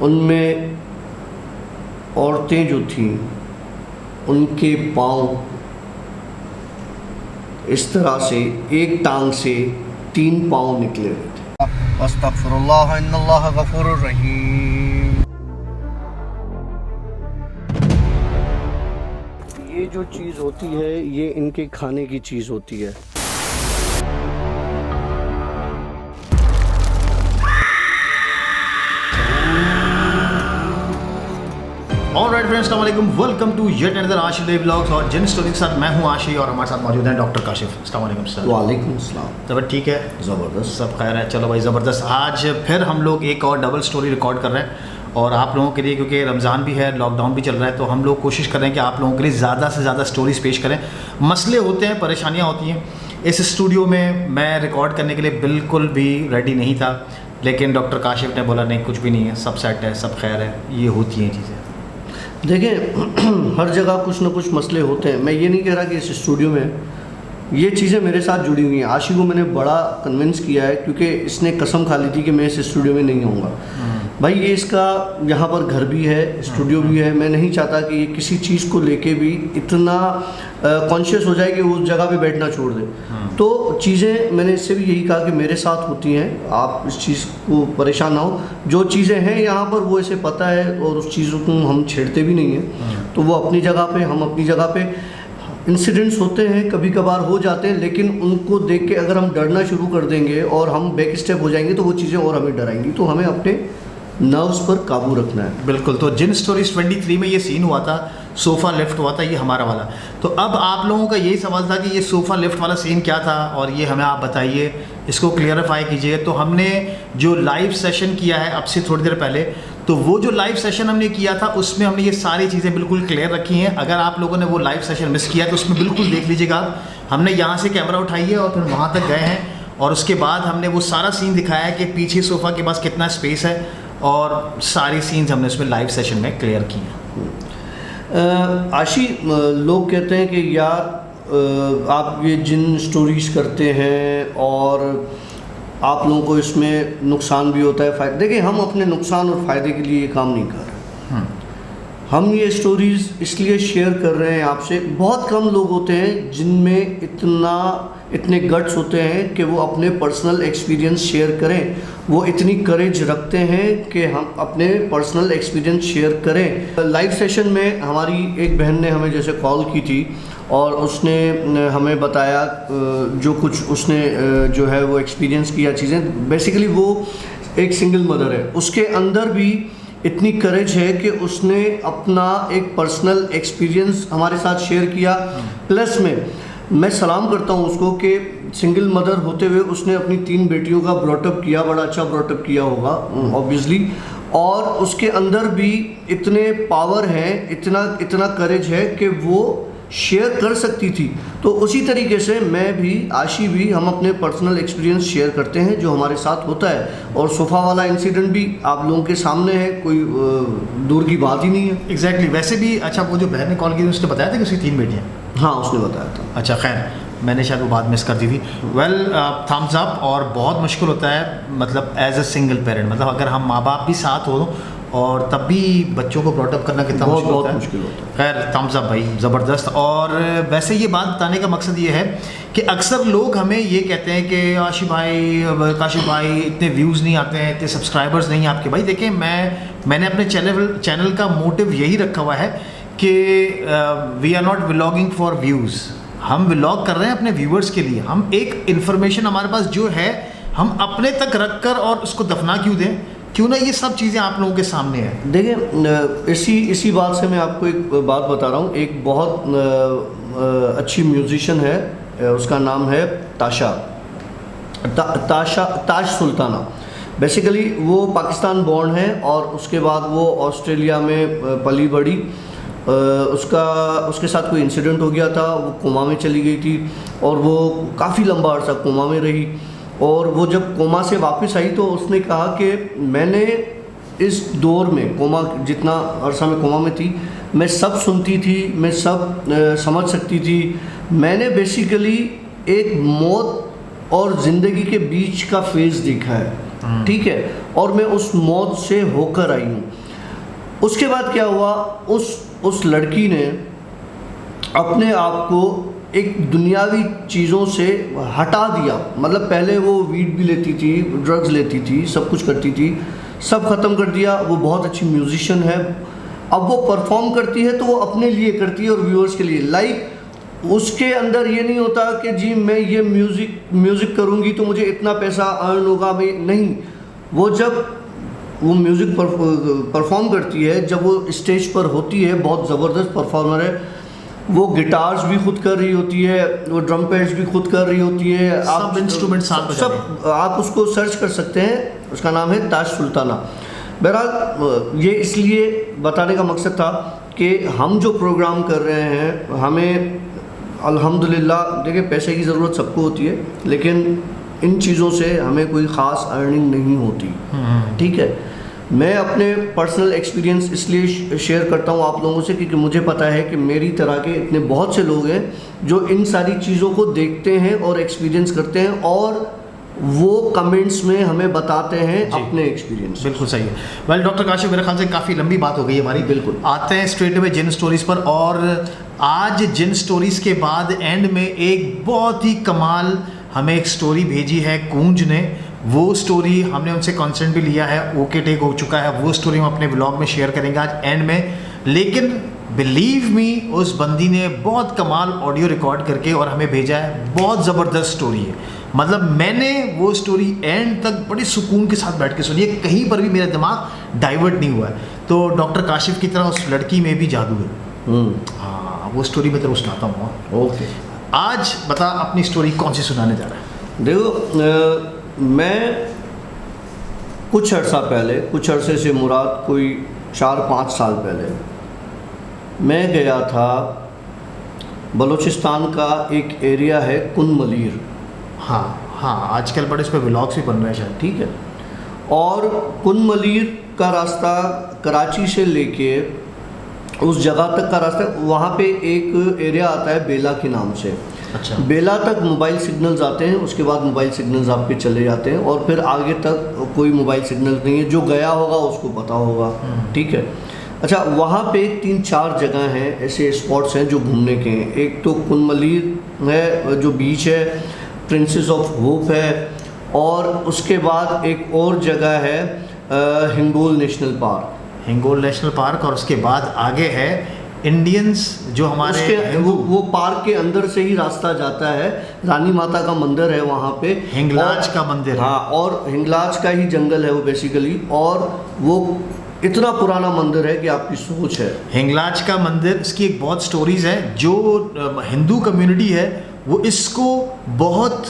उनमें औरतें जो थीं उनके पाँव इस तरह से एक टांग से 3 पाँव निकले हुए थे। अस्तगफिरुल्लाह इन्नल्लाह गफूरुर रहीम। ये जो चीज़ होती है ये इनके खाने की चीज़ होती है। ऑलराइट फ्रेंड्स, अस्सलाम वालेकुम, वेलकम टू येट अनदर आशी डे व्लॉग्स और जिन स्टोरी के साथ मैं हूं आशी और हमारे साथ मौजूद हैं डॉक्टर काशिफ। अस्सलाम वालेकुम सर। वालेकुम अस्सलाम। तबीयत ठीक है? ज़बरदस्त, सब खैर है। चलो भाई ज़बरदस्त। आज फिर हम लोग एक और डबल स्टोरी रिकॉर्ड कर रहे हैं और आप लोगों के लिए, क्योंकि रमज़ान भी है, लॉकडाउन भी चल रहा है, तो हम लोग कोशिश कर रहे हैं कि आप लोगों के लिए ज़्यादा से ज़्यादा स्टोरीज़ पेश करें। मसले होते हैं, परेशानियाँ होती हैं। इस स्टूडियो में मैं रिकॉर्ड करने के लिए बिल्कुल भी रेडी नहीं था, लेकिन डॉक्टर काशिफ ने बोला नहीं, कुछ भी नहीं है, सब सेट है, सब खैर है। ये होती हैं चीज़ें। देखें, हर जगह कुछ ना कुछ मसले होते हैं। मैं ये नहीं कह रहा कि इस स्टूडियो में ये चीज़ें मेरे साथ जुड़ी हुई हैं। आशी को मैंने बड़ा कन्विंस किया है, क्योंकि इसने कसम खा ली थी कि मैं इस स्टूडियो में नहीं आऊँगा। भाई ये इसका यहाँ पर घर भी है, स्टूडियो भी है। मैं नहीं चाहता कि ये किसी चीज़ को लेके भी इतना कॉन्शियस हो जाए कि उस जगह पे बैठना छोड़ दे। तो चीज़ें मैंने इससे भी यही कहा कि मेरे साथ होती हैं, आप इस चीज़ को परेशान ना हो। जो चीज़ें हैं यहाँ पर वो इसे पता है और उस चीज़ों को हम छेड़ते भी नहीं हैं। तो वो अपनी जगह पे, हम अपनी जगह पे। इंसिडेंट्स होते हैं, कभी कभार हो जाते हैं, लेकिन उनको देख के अगर हम डरना शुरू कर देंगे और हम बैक स्टेप हो जाएंगे तो वो चीज़ें और हमें डराएंगी। तो हमें अपने नर्व्स पर काबू रखना है। बिल्कुल। तो जिन स्टोरीज 23 में ये सीन हुआ था, सोफ़ा लिफ्ट हुआ था, ये हमारा वाला। तो अब आप लोगों का यही सवाल था कि ये सोफ़ा लिफ्ट वाला सीन क्या था और ये हमें आप बताइए, इसको क्लियरिफाई कीजिए। तो हमने जो लाइव सेशन किया है अब से थोड़ी देर पहले, तो वो जो लाइव सेशन हमने किया था उसमें हमने ये सारी चीज़ें बिल्कुल क्लियर रखी हैं। अगर आप लोगों ने वो लाइव सेशन मिस किया तो उसमें बिल्कुल देख लीजिएगा आप। हमने यहाँ से कैमरा उठाई है और फिर वहाँ तक गए हैं और उसके बाद हमने वो सारा सीन दिखाया है कि पीछे सोफ़ा के पास कितना स्पेस है और सारी सीन्स हमने उसमें लाइव सेशन में क्लियर की हैं। आशी, लोग कहते हैं कि यार आप ये जिन स्टोरीज़ करते हैं और आप लोगों को इसमें नुकसान भी होता है, फ़ायदा। देखिए, हम अपने नुकसान और फ़ायदे के लिए ये काम नहीं कर रहे। हम ये स्टोरीज़ इसलिए शेयर कर रहे हैं आपसे। बहुत कम लोग होते हैं जिनमें इतने गट्स होते हैं कि वो अपने पर्सनल एक्सपीरियंस शेयर करें। वो इतनी करेज रखते हैं कि हम अपने पर्सनल एक्सपीरियंस शेयर करें। लाइव सेशन में हमारी एक बहन ने हमें जैसे कॉल की थी और उसने हमें बताया जो कुछ उसने जो है वो एक्सपीरियंस किया चीज़ें। बेसिकली वो एक सिंगल मदर है, उसके अंदर भी इतनी करेज है कि उसने अपना एक पर्सनल एक्सपीरियंस हमारे साथ शेयर किया। प्लस में मैं सलाम करता हूँ उसको कि सिंगल मदर होते हुए उसने अपनी 3 बेटियों का ब्रॉटअप किया, बड़ा अच्छा ब्रॉटअप किया होगा ऑब्वियसली। और उसके अंदर भी इतने पावर हैं, इतना करेज है कि वो शेयर कर सकती थी। तो उसी तरीके से मैं भी, आशी भी, हम अपने पर्सनल एक्सपीरियंस शेयर करते हैं जो हमारे साथ होता है। और सोफ़ा वाला इंसिडेंट भी आप लोगों के सामने है, कोई दूर की बात ही नहीं है। एग्जैक्टली। वैसे भी अच्छा, वो जो बहन ने कॉल की उसने बताया था कि उसकी 3 बेटियाँ? हाँ, उसने बताया था। अच्छा, खैर मैंने शायद वो बात मिस कर दी थी। Well, thumbs up. और बहुत मुश्किल होता है, मतलब एज अ सिंगल पेरेंट, मतलब अगर हम माँ बाप भी साथ हो और तब भी बच्चों को ब्रॉटअप करना कितना मुश्किल होता है। खैर थम्स अप भाई, ज़बरदस्त। और वैसे ये बात बताने का मकसद ये है कि अक्सर लोग हमें ये कहते हैं कि काशिफ भाई इतने व्यूज़ नहीं आते हैं, इतने सब्सक्राइबर्स नहीं हैं आपके। भाई देखिए, मैंने अपने चैनल का मोटिव यही रखा हुआ है कि we are not vlogging for views. हम व्लॉग कर रहे हैं अपने व्यूअर्स के लिए। हम एक इन्फॉर्मेशन हमारे पास जो है हम अपने तक रख कर और उसको दफना क्यों दें, क्यों ना ये सब चीज़ें आप लोगों के सामने हैं। देखिए, इसी बात से मैं आपको एक बात बता रहा हूँ। एक बहुत अच्छी म्यूजिशियन है, उसका नाम है ताश सुल्ताना। बेसिकली वो पाकिस्तान बॉर्न है और उसके बाद वो ऑस्ट्रेलिया में पली बड़ी। उसके साथ कोई इंसिडेंट हो गया था, वो कोमा में चली गई थी और वो काफ़ी लंबा अर्सा कोमा में रही। और वो जब कोमा से वापस आई तो उसने कहा कि मैंने इस दौर में, कोमा जितना अरसा में कोमा में थी, मैं सब सुनती थी, मैं सब समझ सकती थी। मैंने बेसिकली एक मौत और ज़िंदगी के बीच का फेज़ देखा है, ठीक है। और मैं उस मौत से होकर आई हूँ। उसके बाद क्या हुआ, उस लड़की ने अपने आप को एक दुनियावी चीज़ों से हटा दिया। मतलब पहले वो वीड भी लेती थी, ड्रग्स लेती थी, सब कुछ करती थी, सब ख़त्म कर दिया। वो बहुत अच्छी म्यूजिशियन है। अब वो परफॉर्म करती है तो वो अपने लिए करती है और व्यूअर्स के लिए। लाइक उसके अंदर ये नहीं होता कि जी मैं ये म्यूज़िक करूँगी तो मुझे इतना पैसा अर्न होगा, मैं नहीं। वो जब वो म्यूज़िक परफॉर्म करती है, जब वो स्टेज पर होती है, बहुत ज़बरदस्त परफॉर्मर है। वो गिटार्स भी खुद कर रही होती है, वो ड्रम पैड्स भी खुद कर रही होती है, सब इंस्ट्रूमेंट सब आप उसको सर्च कर सकते हैं। उसका नाम है ताज सुल्ताना। बहरहाल ये इसलिए बताने का मकसद था कि हम जो प्रोग्राम कर रहे हैं, हमें अल्हम्दुलिल्लाह, देखिए पैसे की ज़रूरत सबको होती है, लेकिन इन चीज़ों से हमें कोई ख़ास अर्निंग नहीं होती। ठीक है, मैं अपने पर्सनल एक्सपीरियंस इसलिए शेयर करता हूँ आप लोगों से क्योंकि मुझे पता है कि मेरी तरह के इतने बहुत से लोग हैं जो इन सारी चीज़ों को देखते हैं और एक्सपीरियंस करते हैं और वो कमेंट्स में हमें बताते हैं अपने एक्सपीरियंस। बिल्कुल सही है। वेल डॉक्टर काशिफ, मेरे ख्याल से काफ़ी लंबी बात हो गई हमारी। बिल्कुल, आते हैं स्ट्रेट अवे जिन स्टोरीज़ पर। और आज जिन स्टोरीज़ के बाद एंड में एक बहुत ही कमाल हमें एक स्टोरी भेजी है कूंज ने। वो स्टोरी हमने उनसे कंसेंट भी लिया है, ओके टेक हो चुका है। वो स्टोरी हम अपने ब्लॉग में शेयर करेंगे आज एंड में। लेकिन बिलीव मी, उस बंदी ने बहुत कमाल ऑडियो रिकॉर्ड करके और हमें भेजा है। बहुत ज़बरदस्त स्टोरी है। मतलब मैंने वो स्टोरी एंड तक बड़े सुकून के साथ बैठ के सुनी है, कहीं पर भी मेरा दिमाग डाइवर्ट नहीं हुआ है। तो डॉक्टर काशिफ की तरह उस लड़की में भी जादू है। हाँ, वो स्टोरी मैं तेरे को सुनाता हूँ। ओके, आज बता अपनी स्टोरी कौन सी सुनाने जा रहा है। देखो, मैं कुछ अरसे से मुराद कोई 4-5 साल पहले मैं गया था बलूचिस्तान का एक एरिया है कुन-मलीर। हाँ, आजकल बड़े इस पर व्लॉग्स भी बन रहे हैं शायद। ठीक है, और कुन-मलीर का रास्ता कराची से लेके उस जगह तक का रास्ता, वहाँ पे एक एरिया आता है बेला के नाम से। अच्छा। बेला तक मोबाइल सिग्नल्स आते हैं, उसके बाद मोबाइल सिग्नल्स आपके चले जाते हैं और फिर आगे तक कोई मोबाइल सिग्नल नहीं है। जो गया होगा उसको पता होगा। ठीक है, अच्छा, वहाँ पे 3-4 जगह हैं, ऐसे स्पॉट्स हैं जो घूमने के हैं। एक तो कुन-मलीर है जो बीच है, प्रिंसेस ऑफ होप है, और उसके बाद एक और जगह है हिंगोल नेशनल पार्क। और उसके बाद आगे है इंडियंस जो हमारे वो पार्क के अंदर से ही रास्ता जाता है। रानी माता का मंदिर है वहाँ पे, हिंगलाज का मंदिर। हाँ, और हिंगलाज का ही जंगल है वो बेसिकली, और वो इतना पुराना मंदिर है कि आपकी सोच है। हिंगलाज का मंदिर, इसकी एक बहुत स्टोरीज है। जो हिंदू कम्युनिटी है वो इसको बहुत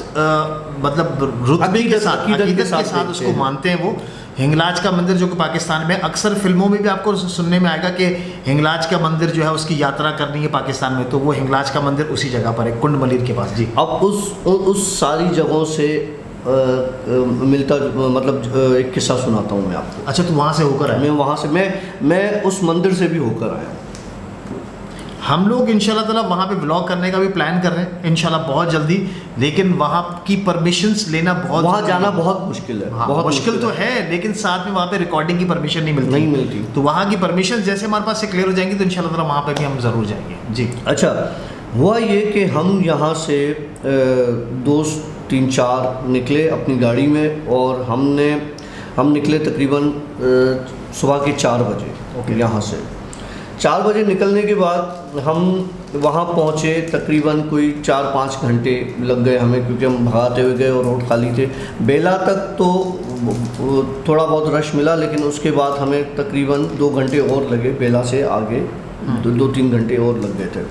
मतलब रुतबे के साथ, अकीदत के साथ उसको मानते हैं। वो हिंगलाज का मंदिर जो कि पाकिस्तान में, अक्सर फिल्मों में भी आपको सुनने में आएगा कि हिंगलाज का मंदिर जो है उसकी यात्रा करनी है पाकिस्तान में, तो वो हिंगलाज का मंदिर उसी जगह पर है, कुंड-मलीर के पास। जी, अब उस सारी जगहों से मिलता, मतलब एक किस्सा सुनाता हूँ मैं आपको। अच्छा, तो वहाँ से होकर आया? मैं वहाँ से मैं उस मंदिर से भी होकर आया। हम लोग इंशाल्लाह ताला वहाँ पे व्लॉग करने का भी प्लान कर रहे हैं इंशाल्लाह बहुत जल्दी, लेकिन वहाँ की परमिशंस लेना वहाँ जाना बहुत मुश्किल है। हाँ, बहुत मुश्किल तो है, लेकिन साथ में वहाँ पे रिकॉर्डिंग की परमिशन नहीं मिलती। तो वहाँ की परमिशन जैसे हमारे पास से क्लियर हो जाएंगी तो इंशाल्लाह ताला वहाँ पे भी हम ज़रूर जाएंगे। जी, अच्छा, हुआ ये कि हम यहाँ से दोस्त 3-4 निकले अपनी गाड़ी में, और हम निकले तकरीबन सुबह के 4 बजे। यहाँ से 4 बजे निकलने के बाद हम वहाँ पहुँचे, तकरीबन कोई 4-5 घंटे लग गए हमें, क्योंकि हम भगाते हुए गए और रोड खाली थे। बेला तक तो थोड़ा बहुत रश मिला, लेकिन उसके बाद हमें तकरीबन 2 घंटे और लगे। बेला से आगे 2-3 घंटे और लग गए थे।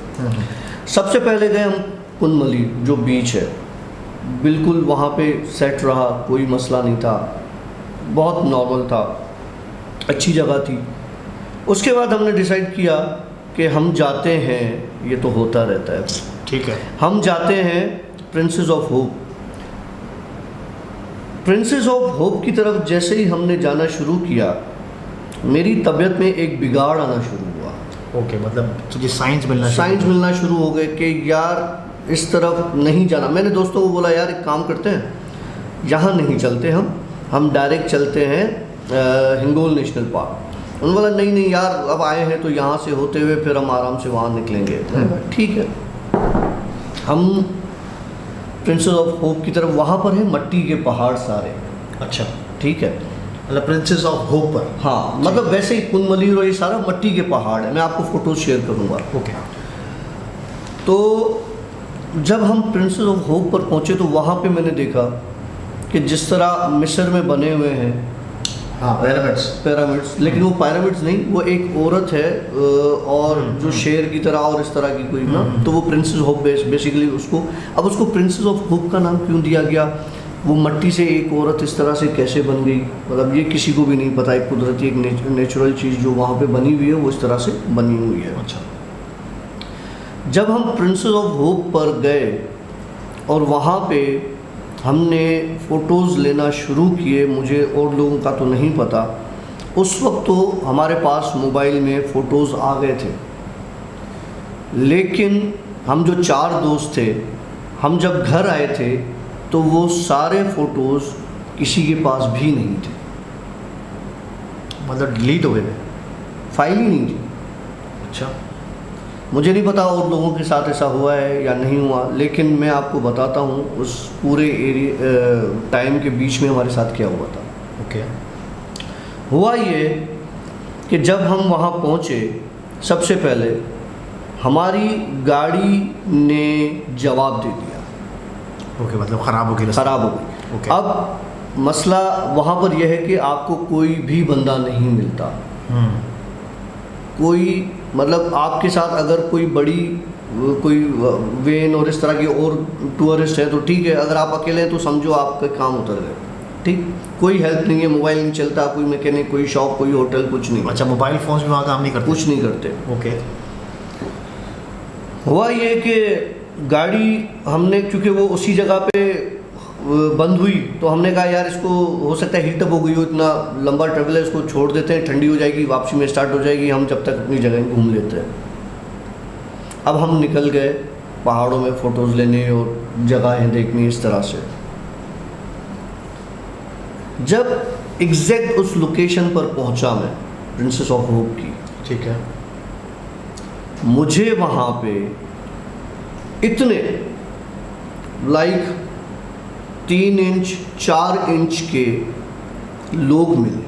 सबसे पहले गए हम कुन-मलीर जो बीच है, बिल्कुल वहाँ पे सेट रहा, कोई मसला नहीं था, बहुत नॉर्मल था, अच्छी जगह थी। उसके बाद हमने डिसाइड किया कि हम जाते हैं, ये तो होता रहता है, ठीक है, हम जाते हैं princess of hope. Princess of hope की तरफ जैसे ही हमने जाना शुरू किया, मेरी तबीयत में एक बिगाड़ आना शुरू हुआ। ओके, मतलब तुझे साइंस मिलना शुरू हो गए कि यार इस तरफ नहीं जाना। मैंने दोस्तों को बोला यार एक काम करते हैं, यहाँ नहीं चलते हम, हम डायरेक्ट चलते हैं हिंगोल नेशनल पार्क। उन्होंने बोला नहीं नहीं यार, अब आए हैं तो यहाँ से होते हुए फिर हम आराम से वहाँ निकलेंगे। ठीक है, हम प्रिंसेस ऑफ होप की तरफ, वहाँ पर है मट्टी के पहाड़ सारे। अच्छा, ठीक है, मतलब प्रिंसेस ऑफ होप पर। हाँ, मतलब वैसे ही कुनमली और ये सारा मट्टी के पहाड़ है। मैं आपको फ़ोटोज़ शेयर करूँगा। ओके। तो जब हम प्रिंसेस ऑफ होप पर पहुँचे तो वहाँ पे मैंने देखा कि जिस तरह मिस्र में बने हुए हैं हाँ, पिरामिड्स, लेकिन वो पिरामिड्स नहीं, वो एक औरत है और जो शेर की तरह और इस तरह की कोई ना, तो वो प्रिंसेस ऑफ बेसिकली उसको, अब उसको प्रिंसेस ऑफ होप का नाम क्यों दिया गया, वो मट्टी से एक औरत इस तरह से कैसे बन गई, मतलब ये किसी को भी नहीं पता। एक कुदरती एक नेचुरल चीज़ जो वहाँ पे बनी हुई है वो इस तरह से बनी हुई है। अच्छा। जब हम प्रिंसेस ऑफ होप पर गए और वहाँ पे हमने फ़ोटोज़ लेना शुरू किए, मुझे और लोगों का तो नहीं पता, उस वक्त तो हमारे पास मोबाइल में फ़ोटोज़ आ गए थे, लेकिन हम जो 4 दोस्त थे, हम जब घर आए थे तो वो सारे फ़ोटोज़ किसी के पास भी नहीं थे। मतलब डिलीट हो गए थे, फाइल ही नहीं थी। अच्छा। मुझे नहीं पता और लोगों के साथ ऐसा हुआ है या नहीं हुआ, लेकिन मैं आपको बताता हूँ उस पूरे टाइम के बीच में हमारे साथ क्या हुआ था। ओके। हुआ ये कि जब हम वहाँ पहुँचे, सबसे पहले हमारी गाड़ी ने जवाब दे दिया। ओके, मतलब ख़राब हो गई। ख़राब हो गई। ओके। अब मसला वहाँ पर यह है कि आपको कोई भी बंदा नहीं मिलता। कोई, मतलब आपके साथ अगर कोई बड़ी कोई वेन और इस तरह की और टूरिस्ट है तो ठीक है, अगर आप अकेले हैं तो समझो आपका काम उतर गए। ठीक, कोई हेल्प नहीं है, मोबाइल नहीं चलता, कोई मैकेनिक, कोई शॉप, कोई होटल, कुछ नहीं। अच्छा, मोबाइल फ़ोन्स भी वहाँ काम नहीं करते? कुछ नहीं करते। ओके। हुआ ये कि गाड़ी हमने, क्योंकि वो उसी जगह पे बंद हुई, तो हमने कहा यार इसको हो सकता है हीटअप हो गई हो, इतना लंबा ट्रेवल है, इसको छोड़ देते हैं, ठंडी हो जाएगी, वापसी में स्टार्ट हो जाएगी, हम जब तक अपनी जगह घूम लेते हैं। अब हम निकल गए पहाड़ों में फ़ोटोज़ लेने और जगहें देखनी इस तरह से। जब एग्जैक्ट उस लोकेशन पर पहुंचा मैं, प्रिंसेस ऑफ होप की, ठीक है, मुझे वहाँ पे इतने लाइक 3 इंच 4 इंच के लोग मिले।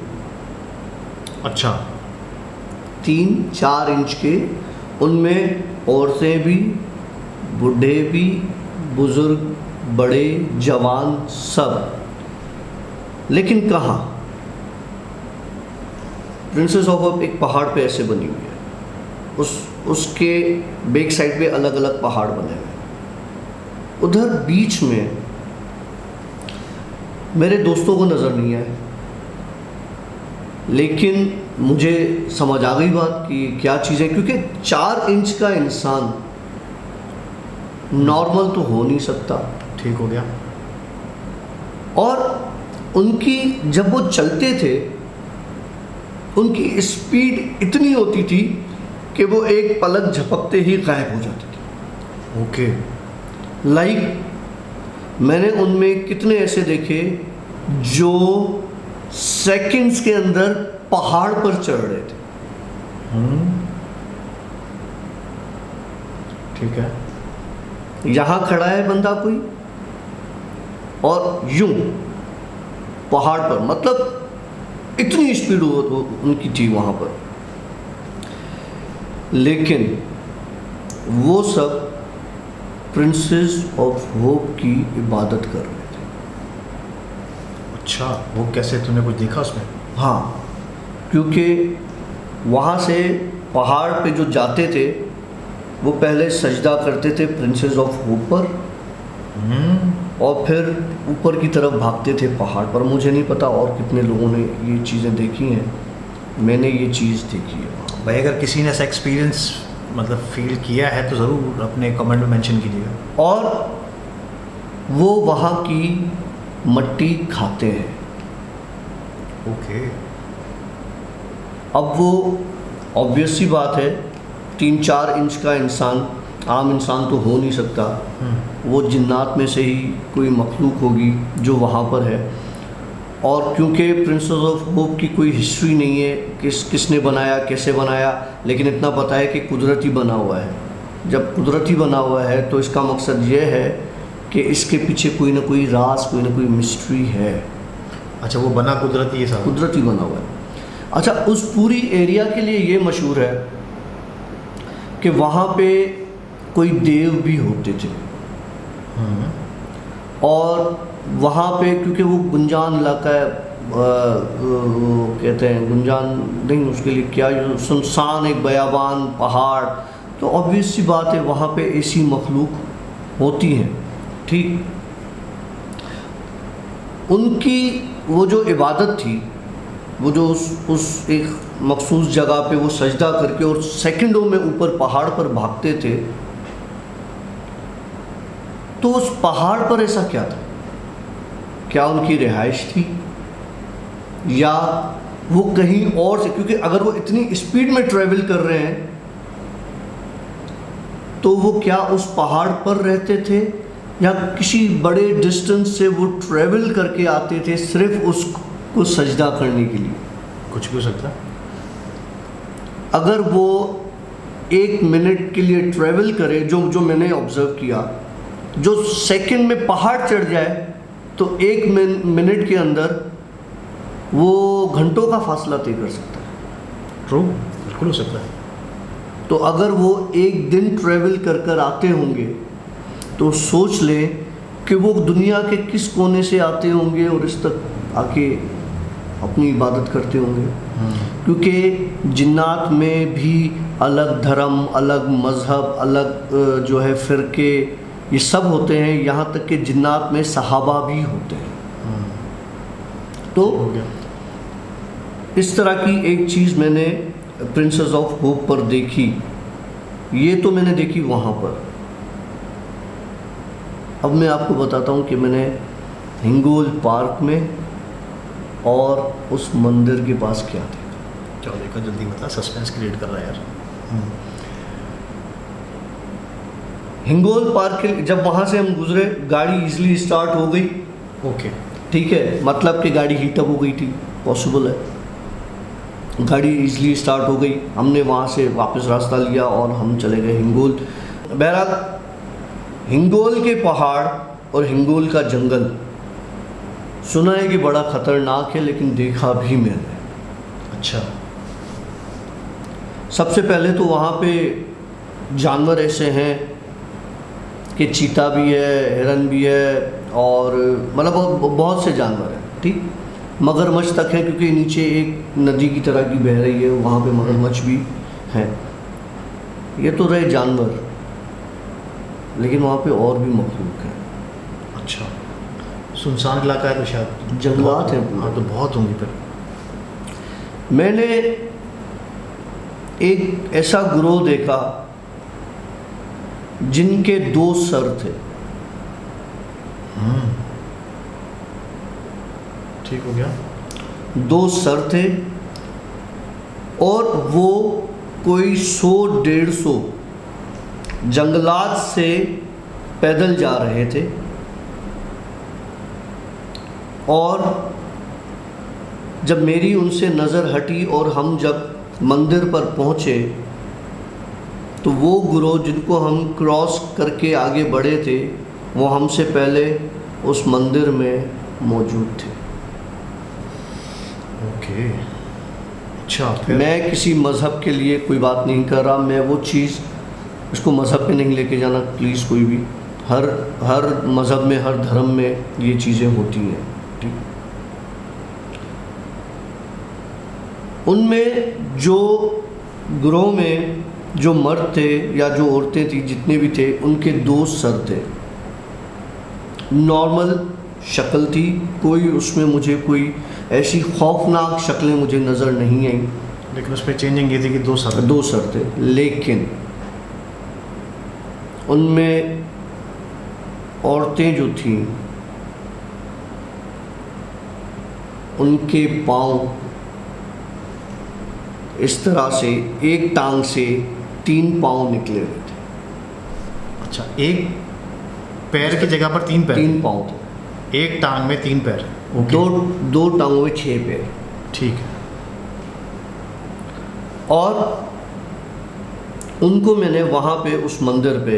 अच्छा। 3-4 इंच के, उनमें औरतें भी, बूढ़े भी, बुज़ुर्ग, बड़े, जवान, सब। लेकिन कहाँ? प्रिंसेस ऑफ होप एक पहाड़ पे ऐसे बनी हुई है, उसके बैक साइड पे अलग अलग पहाड़ बने हुए हैं। उधर बीच में मेरे दोस्तों को नज़र नहीं आए, लेकिन मुझे समझ आ गई बात कि क्या चीज़ है, क्योंकि 4 इंच का इंसान नॉर्मल तो हो नहीं सकता। ठीक हो गया। और उनकी, जब वो चलते थे, उनकी स्पीड इतनी होती थी कि वो एक पलक झपकते ही गायब हो जाते थे। ओके। लाइक मैंने उनमें कितने ऐसे देखे जो सेकंड्स के अंदर पहाड़ पर चढ़ रहे थे। ठीक है। यहाँ खड़ा है बंदा कोई और यूं पहाड़ पर, मतलब इतनी स्पीड उनकी थी वहाँ पर। लेकिन वो सब प्रिंसेस ऑफ होप की इबादत कर रहे थे। अच्छा, वो कैसे, तूने कुछ देखा उसमें? हाँ, क्योंकि वहाँ से पहाड़ पे जो जाते थे वो पहले सजदा करते थे प्रिंसेस ऑफ होप पर, और फिर ऊपर की तरफ भागते थे पहाड़ पर। मुझे नहीं पता और कितने लोगों ने ये चीज़ें देखी हैं, मैंने ये चीज़ देखी है। भाई अगर किसी ने ऐसा एक्सपीरियंस मतलब फील किया है तो ज़रूर अपने कमेंट में मेंशन कीजिएगा। और वो वहाँ की मट्टी खाते हैं। ओके। अब वो ऑब्वियस सी बात है, 3-4 इंच का इंसान, आम इंसान तो हो नहीं सकता, वो जिन्नात में से ही कोई मखलूक होगी जो वहाँ पर है। और क्योंकि प्रिंसेस ऑफ होप की कोई हिस्ट्री नहीं है, किसने बनाया, कैसे बनाया, लेकिन इतना पता है कि कुदरती बना हुआ है। जब कुदरती बना हुआ है तो इसका मकसद ये है कि इसके पीछे कोई ना कोई राज, कोई ना कोई मिस्ट्री है। अच्छा, वो बना कुदरती है साहब? कुदरती बना हुआ है। अच्छा, उस पूरी एरिया के लिए ये मशहूर है कि वहाँ पे कोई देव भी होते थे। और वहाँ पे क्योंकि वो गुंजान इलाका है, कहते हैं गुंजान नहीं, उसके लिए क्या, जो सुनसान एक बयाबान पहाड़, तो ऑब्वियस सी बात है वहाँ पे ऐसी मखलूक होती हैं। ठीक, उनकी वो जो इबादत थी, वो जो उस एक मखसूस जगह पे वो सजदा करके और सेकंडों में ऊपर पहाड़ पर भागते थे, तो उस पहाड़ पर ऐसा क्या था? क्या उनकी रिहाइश थी या वो कहीं और से? क्योंकि अगर वो इतनी स्पीड में ट्रैवल कर रहे हैं तो वो क्या उस पहाड़ पर रहते थे या किसी बड़े डिस्टेंस से वो ट्रैवल करके आते थे सिर्फ उसको सजदा करने के लिए? कुछ भी हो सकता है। अगर वो 1 मिनट के लिए ट्रैवल करे, जो मैंने ऑब्जर्व किया, जो सेकंड में पहाड़ चढ़ जाए तो 1 मिनट के अंदर वो घंटों का फासला तय कर सकता है। ट्रू, बिल्कुल हो सकता है। तो अगर वो 1 दिन ट्रैवल कर आते होंगे तो सोच लें कि वो दुनिया के किस कोने से आते होंगे और इस तक आके अपनी इबादत करते होंगे। क्योंकि जिन्नात में भी अलग धर्म, अलग मज़हब, अलग जो है फ़िरके, ये सब होते हैं। यहाँ तक कि जिन्नात में सहाबा भी होते हैं। तो इस तरह की एक चीज़ मैंने प्रिंसेस ऑफ होप पर देखी। ये तो मैंने देखी वहाँ पर। अब मैं आपको बताता हूँ कि मैंने हिंगोल पार्क में और उस मंदिर के पास क्या देखा। क्या देखा, जल्दी बता, सस्पेंस क्रिएट कर रहा है यार। हिंगोल पार्क के जब वहाँ से हम गुजरे, गाड़ी इजीली स्टार्ट हो गई। ओके, ठीक है, मतलब कि गाड़ी हीटअप हो गई थी, पॉसिबल है। गाड़ी इजीली स्टार्ट हो गई, हमने वहाँ से वापस रास्ता लिया और हम चले गए हिंगोल। बहरहाल हिंगोल के पहाड़ और हिंगोल का जंगल सुना है कि बड़ा ख़तरनाक है, लेकिन देखा भी मैंने। अच्छा। सबसे पहले तो वहाँ पे जानवर ऐसे हैं कि चीता भी है, हिरन भी है, और मतलब बहुत से जानवर हैं। ठीक, मगरमच्छ तक है, क्योंकि नीचे एक नदी की तरह की बह रही है, वहाँ पे मगरमच्छ भी हैं। ये तो रहे जानवर, लेकिन वहाँ पे और भी मखलूक है। अच्छा, सुनसान इलाका है तो शायद जंगलात हैं। हाँ, तो बहुत होंगी फिर। मैंने एक ऐसा ग्रोह देखा जिनके 2 सर थे। ठीक हो गया। 2 सर थे और वो कोई 100-150 जंगलात से पैदल जा रहे थे। और जब मेरी उनसे नज़र हटी और हम जब मंदिर पर पहुँचे तो वो गुरु जिनको हम क्रॉस करके आगे बढ़े थे वो हमसे पहले उस मंदिर में मौजूद थे। ओके, अच्छा। फिर मैं किसी मज़हब के लिए कोई बात नहीं कर रहा, मैं वो चीज़, इसको मज़हब पे नहीं लेके जाना प्लीज़ कोई भी। हर मज़हब में, हर धर्म में ये चीज़ें होती हैं। ठीक, उनमें जो ग्रोह में जो मर्द थे या जो औरतें थी, जितने भी थे, उनके 2 सर थे। नॉर्मल शक्ल थी, कोई उसमें मुझे कोई ऐसी खौफनाक शक्लें मुझे नज़र नहीं आई। लेकिन उसमें चेंजिंग ये थी कि 2 सर 2 सर थे, लेकिन उनमें औरतें जो थीं उनके पाँव इस तरह से एक टांग से 3 पाँव निकले हुए थे। अच्छा, एक पैर की जगह पर 3 पैर? 3 पाँव थे, एक टांग में 3 पैर। ओके। दो टांगों में 6 पैर, ठीक है। और उनको मैंने वहाँ पे उस मंदिर पे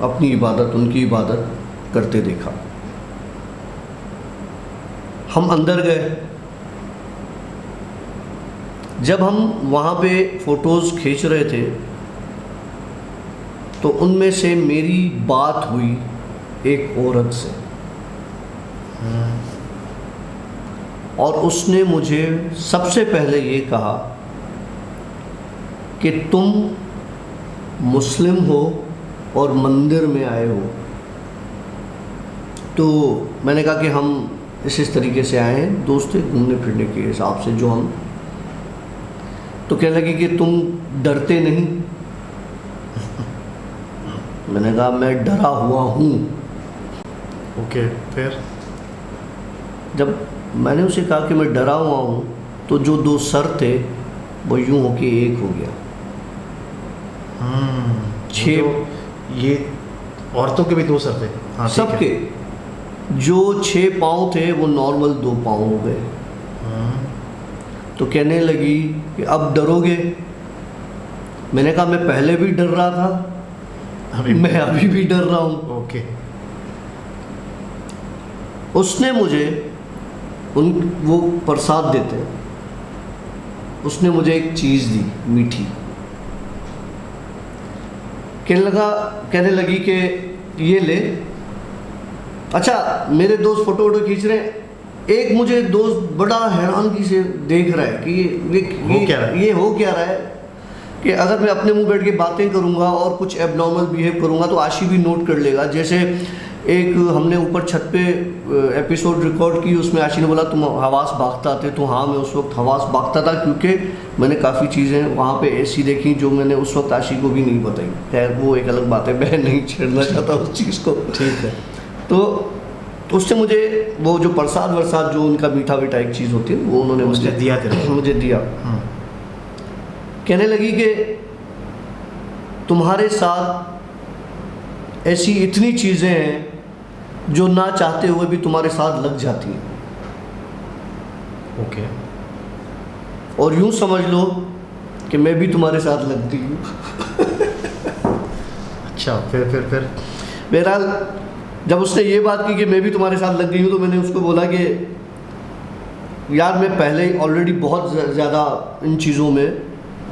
अपनी इबादत, उनकी इबादत करते देखा। हम अंदर गए। जब हम वहाँ पे फ़ोटोज़ खींच रहे थे तो उनमें से मेरी बात हुई एक औरत से, और उसने मुझे सबसे पहले ये कहा कि तुम मुस्लिम हो और मंदिर में आए हो। तो मैंने कहा कि हम इस तरीके से आए हैं, दोस्त थे, घूमने फिरने के हिसाब से जो हम। तो कहने लगी कि तुम डरते नहीं। मैंने कहा मैं डरा हुआ हूँ। ओके, फिर जब मैंने उसे कहा कि मैं डरा हुआ हूँ तो जो 2 सर थे वो यूं होके एक हो गया। छः, तो ये औरतों के भी 2 सर थे? हाँ, ठीक है। सबके जो 6 पाँव थे वो नॉर्मल 2 पाँव हो गए। तो कहने लगी कि अब डरोगे? मैंने कहा मैं पहले भी डर रहा था, मैं अभी भी डर रहा हूँ। ओके। उसने मुझे वो प्रसाद देते हैं, उसने मुझे एक चीज़ दी मीठी। कहने लगी कि ये ले। अच्छा, मेरे दोस्त फ़ोटो खींच रहे हैं। एक मुझे दोस्त बड़ा हैरानगी से देख रहा है कि ये हो क्या रहा है, कि अगर मैं अपने मुंह बैठ के बातें करूंगा और कुछ एबनॉर्मल बिहेव करूंगा तो आशी भी नोट कर लेगा। जैसे एक हमने ऊपर छत पे एपिसोड रिकॉर्ड की, उसमें आशी ने बोला तुम हवास भागता थे, तो हाँ मैं उस वक्त हवास भागता था, क्योंकि मैंने काफ़ी चीज़ें वहाँ पे ऐसी देखी जो मैंने उस वक्त आशी को भी नहीं बताई। खैर वो एक अलग बात है, मैं नहीं छेड़ना चाहता उस चीज़ को। ठीक है। तो उसने मुझे वो जो प्रसाद वरसाद जो उनका मीठा वीठा एक चीज़ होती है वो उन्होंने मुझे दिया थे, मुझे दिया। कहने लगी कि तुम्हारे साथ ऐसी इतनी चीज़ें हैं जो ना चाहते हुए भी तुम्हारे साथ लग जाती हैं। ओके। और यूं समझ लो कि मैं भी तुम्हारे साथ लगती हूँ। अच्छा, फिर बहरहाल जब उसने ये बात की कि मैं भी तुम्हारे साथ लग गई हूँ, तो मैंने उसको बोला कि यार मैं पहले ऑलरेडी बहुत ज़्यादा इन चीज़ों में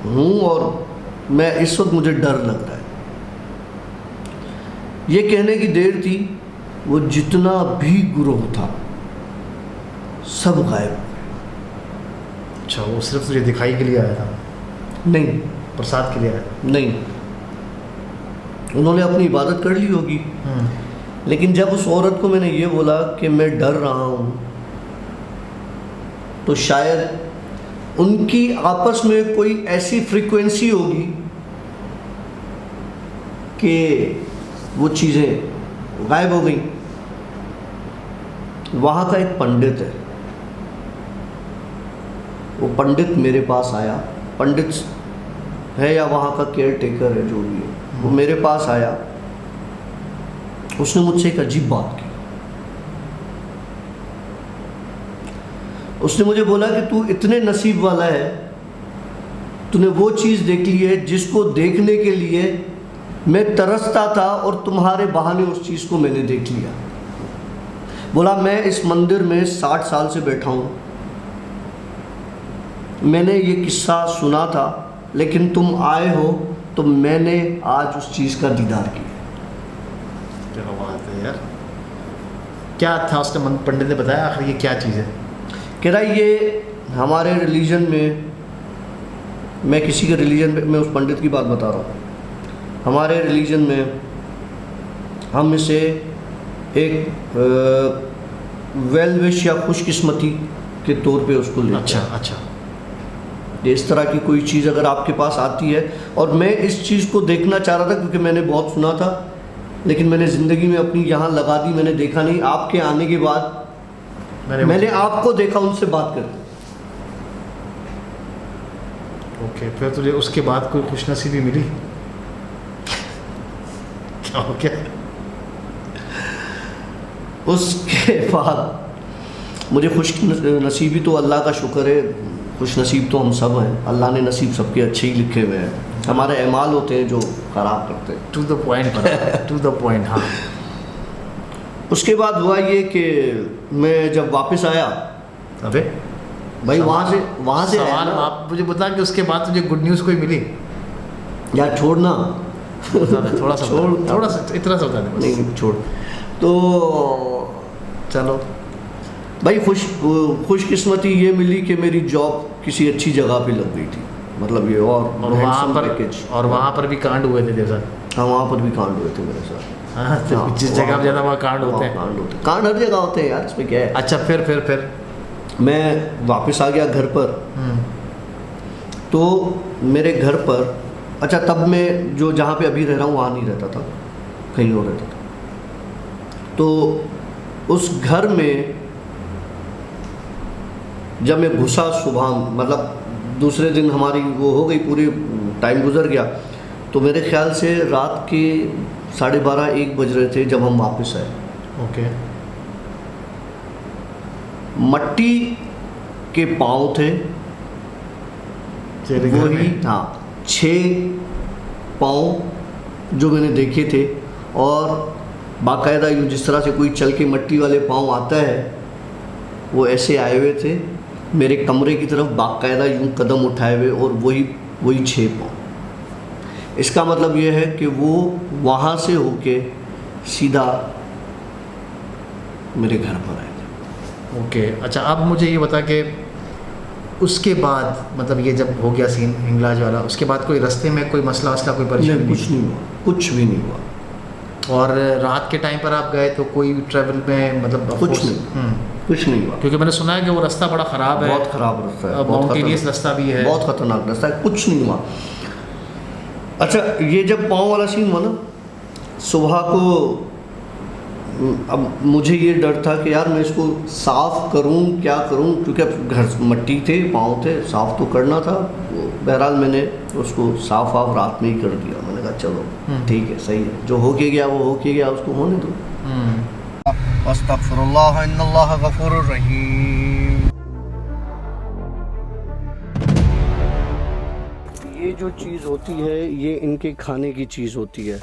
हूँ और मैं इस वक्त मुझे डर लग रहा है। ये कहने की देर थी, वो जितना भी गुरूह था सब गायब। अच्छा, वो सिर्फ तुझे दिखाई के लिए आया था? नहीं, प्रसाद के लिए आया? नहीं, उन्होंने अपनी इबादत कर ली होगी। लेकिन जब उस औरत को मैंने ये बोला कि मैं डर रहा हूँ, तो शायद उनकी आपस में कोई ऐसी फ्रीक्वेंसी होगी कि वो चीज़ें गायब हो गई। वहाँ का एक पंडित है, वो पंडित मेरे पास आया। पंडित है या वहाँ का केयर टेकर है, जो भी है, वो मेरे पास आया। उसने मुझसे एक अजीब बात की। उसने मुझे बोला कि तू इतने नसीब वाला है, तूने वो चीज़ देख ली है जिसको देखने के लिए मैं तरसता था, और तुम्हारे बहाने उस चीज़ को मैंने देख लिया। बोला मैं इस मंदिर में 60 साल से बैठा हूँ, मैंने ये किस्सा सुना था, लेकिन तुम आए हो तो मैंने आज उस चीज़ का दीदार किया। क्या बात है यार। क्या था उसने, पंडित ने बताया आखिर ये क्या चीज़ है? कह रहा ये हमारे रिलीजन में, मैं किसी के रिलीजन में, मैं उस पंडित की बात बता रहा हूँ, हमारे रिलीजन में हम इसे एक वेल विश या खुशकिस्मती के तौर पे उसको लेते हैं। अच्छा अच्छा। ये इस तरह की कोई चीज़ अगर आपके पास आती है, और मैं इस चीज़ को देखना चाह रहा था क्योंकि मैंने बहुत सुना था, लेकिन मैंने ज़िंदगी में अपनी यहाँ लगा दी, मैंने देखा नहीं। आपके आने के बाद मैंने आपको देखा उनसे बात करते। ओके, फिर तुझे उसके बाद कोई खुशनसीबी मिली? क्या हो गया? उसके बाद मुझे खुश नसीबी तो अल्लाह का शुक्र है, खुश नसीब तो हम सब हैं, अल्लाह ने नसीब सबके अच्छे ही लिखे हुए हैं, हमारे अमाल होते हैं जो ख़राब करते हैं। To the point, to the point. हाँ, उसके बाद हुआ ये कि मैं जब वापस आया, अबे भाई वहाँ से सवाल है ना, आप मुझे बता कि उसके बाद तुझे गुड न्यूज़ कोई मिली? यार छोड़ना थोड़ा सा छोड़, थोड़ा सा इतना सा बता दे बस। नहीं छोड़। तो चलो, भाई खुशकिस्मती ये मिली कि मेरी जॉब किसी अच्छी जगह पे लग गई थी, मतलब ये और वहाँ handsome पर package। और वहाँ पर भी कांड हुए थे तेरे साथ? हाँ वहाँ पर भी कांड हुए थे मेरे साथ। हाँ, तो हाँ, जिस जगह पर ज़्यादा वहाँ कांड होते हैं। कांड हर जगह होते हैं यार, इसमें क्या है। अच्छा, फिर मैं वापस आ गया घर पर, तो मेरे घर पर, अच्छा तब मैं जो जहाँ पे अभी रह रहा हूँ वहाँ नहीं रहता था, कहीं और रहता था। तो उस घर में जब मैं घुसा सुबह, मतलब दूसरे दिन हमारी वो हो गई, पूरी टाइम गुजर गया, तो मेरे ख्याल से रात के 12:30-1 बज रहे थे जब हम वापस आए। ओके। मट्टी के पाँव थे, तेरे घर वही में? हाँ 6 पाँव जो मैंने देखे थे, और बाकायदा यूँ जिस तरह से कोई चल के मट्टी वाले पाँव आता है वो ऐसे आए हुए थे मेरे कमरे की तरफ, बाकायदा यूँ कदम उठाए हुए, और वही 6 पाँव। इसका मतलब ये है कि वो वहाँ से होके सीधा मेरे घर पर आए थे। ओके। अच्छा, अब मुझे ये बता कि उसके बाद, मतलब ये जब हो गया सीन हिंगलाज वाला, उसके बाद कोई रास्ते में कोई मसला वसला, कोई परेशानी? कुछ नहीं हुआ, कुछ भी नहीं हुआ। और रात के टाइम पर आप गए तो कोई ट्रैवल में, मतलब कुछ नहीं, कुछ नहीं हुआ, क्योंकि मैंने सुना है कि वो रास्ता बड़ा ख़राब है, बहुत ख़राब रास्ता है, माउंटेनियस रास्ता भी है, बहुत ख़तरनाक रास्ता है, कुछ नहीं हुआ। अच्छा, ये जब पाँव वाला सीन हुआ ना, सुबह को अब मुझे ये डर था कि यार मैं इसको साफ़ करूं, क्या करूं, क्योंकि अब घर मट्टी थे, पाँव थे, साफ़ तो करना था। बहरहाल मैंने उसको साफ़ रात में ही कर दिया। मैंने कहा चलो ठीक है, सही है, जो हो के गया वो हो के गया, उसको होने दो। अस्तगफिरुल्लाह इन्नल्लाह गफूरुर रहीम। ये जो चीज़ होती है ये इनके खाने की चीज़ होती है।